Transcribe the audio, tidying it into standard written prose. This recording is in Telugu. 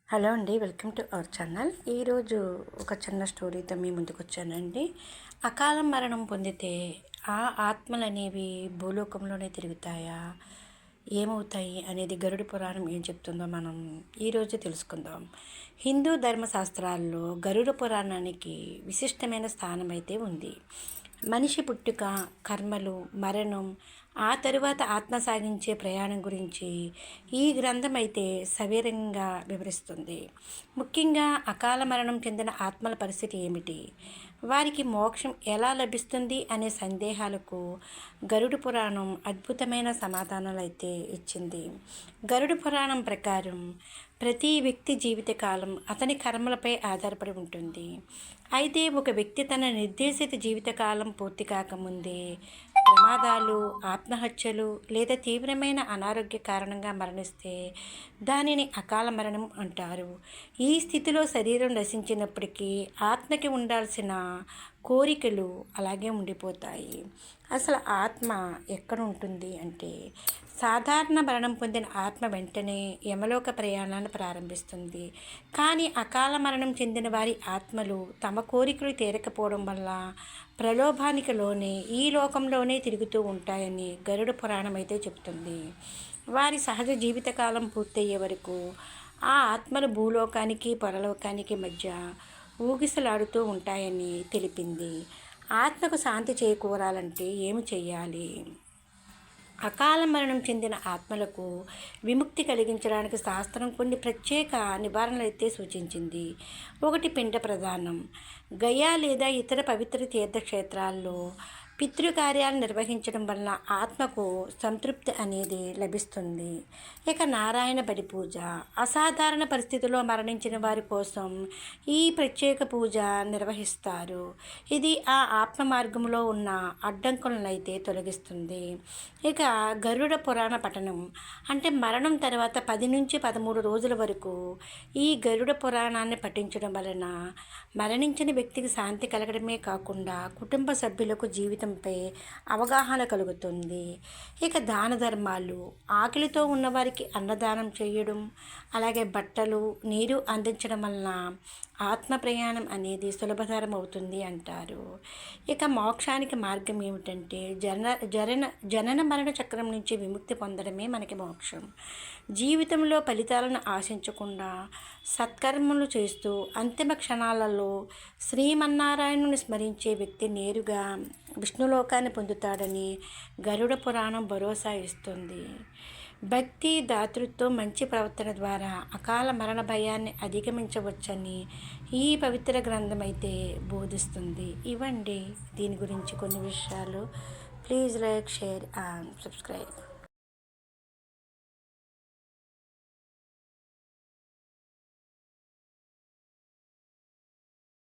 హలో అండి, వెల్కమ్ టు అవర్ ఛానల్. ఈరోజు ఒక చిన్న స్టోరీతో మీ ముందుకు వచ్చానండి. అకాల మరణం పొందితే ఆ ఆత్మలు అనేవి భూలోకంలోనే తిరుగుతాయా, ఏమవుతాయి అనేది గరుడ పురాణం ఏం చెప్తుందో మనం ఈరోజు తెలుసుకుందాం. హిందూ ధర్మశాస్త్రాల్లో గరుడ పురాణానికి విశిష్టమైన స్థానం అయితే ఉంది. మనిషి పుట్టుక, కర్మలు, మరణం, ఆ తరువాత ఆత్మ సాగించే ప్రయాణం గురించి ఈ గ్రంథం అయితే సవివరంగా వివరిస్తుంది. ముఖ్యంగా అకాల మరణం చెందిన ఆత్మల పరిస్థితి ఏమిటి, వారికి మోక్షం ఎలా లభిస్తుంది అనే సందేహాలకు గరుడ పురాణం అద్భుతమైన సమాధానాలు అయితే ఇచ్చింది. గరుడ పురాణం ప్రకారం ప్రతి వ్యక్తి జీవితకాలం అతని కర్మలపై ఆధారపడి ఉంటుంది. అయితే ఒక వ్యక్తి తన నిర్దేశిత జీవితకాలం పూర్తి కాకముందే ప్రమాదాలు, ఆత్మహత్యలు లేదా తీవ్రమైన అనారోగ్య కారణంగా మరణిస్తే దానిని అకాల మరణం అంటారు. ఈ స్థితిలో శరీరం నశించినప్పటికీ ఆత్మకి ఉండాల్సిన కోరికలు అలాగే ఉండిపోతాయి. అసలు ఆత్మ ఎక్కడ ఉంటుంది అంటే, సాధారణ మరణం పొందిన ఆత్మ వెంటనే యమలోక ప్రయాణాన్ని ప్రారంభిస్తుంది. కానీ అకాల మరణం చెందిన వారి ఆత్మలు తమ కోరికలు తీరకపోవడం వల్ల ప్రలోభానికి లోనే ఈ లోకంలోనే తిరుగుతూ ఉంటాయని గరుడ పురాణం అయితే చెబుతుంది. వారి సహజ జీవితకాలం పూర్తయ్యే వరకు ఆ ఆత్మలు భూలోకానికి పరలోకానికి మధ్య ఊగిసలాడుతూ ఉంటాయని తెలిపింది. ఆత్మకు శాంతి చేకూరాలంటే ఏమి చెయ్యాలి? అకాల మరణం చెందిన ఆత్మలకు విముక్తి కలిగించడానికి శాస్త్రం కొన్ని ప్రత్యేక నివారణలు అయితే సూచించింది. ఒకటి, పిండ ప్రదానం. గయా లేదా ఇతర పవిత్ర తీర్థక్షేత్రాల్లో పితృకార్యాలు నిర్వహించడం వలన ఆత్మకు సంతృప్తి అనేది లభిస్తుంది. ఇక నారాయణ బలి పూజ. అసాధారణ పరిస్థితుల్లో మరణించిన వారి కోసం ఈ ప్రత్యేక పూజ నిర్వహిస్తారు. ఇది ఆ ఆత్మ మార్గంలో ఉన్న అడ్డంకులను అయితే తొలగిస్తుంది. ఇక గరుడ పురాణ పఠనం, అంటే మరణం తర్వాత 10 నుంచి 13 రోజుల వరకు ఈ గరుడ పురాణాన్ని పఠించడం వలన మరణించిన వ్యక్తికి శాంతి కలగడమే కాకుండా కుటుంబ సభ్యులకు జీవితంపై అవగాహన కలుగుతుంది. ఇక దాన ధర్మాలు. ఆకలితో ఉన్నవారికి అన్నదానం చేయడం, అలాగే బట్టలు, నీరు అందించడం వలన ఆత్మ ప్రయాణం అనేది సులభతరం అవుతుంది అంటారు. ఇక మోక్షానికి మార్గం ఏమిటంటే, జనన మరణ చక్రం నుంచి విముక్తి పొందడమే మనకి మోక్షం. జీవితంలో ఫలితాలను ఆశించకుండా సత్కర్మలు చేస్తూ అంతిమ క్షణాలలో శ్రీమన్నారాయణుని స్మరించే వ్యక్తి నేరుగా విష్ణులోకాన్ని పొందుతాడని గరుడ పురాణం భరోసా ఇస్తుంది. భక్తి, దాతృత్వం, మంచి ప్రవర్తన ద్వారా అకాల మరణ భయాన్ని అధిగమించవచ్చని ఈ పవిత్ర గ్రంథం అయితే బోధిస్తుంది. ఇవ్వండి దీని గురించి కొన్ని విషయాలు. Please like, share and subscribe.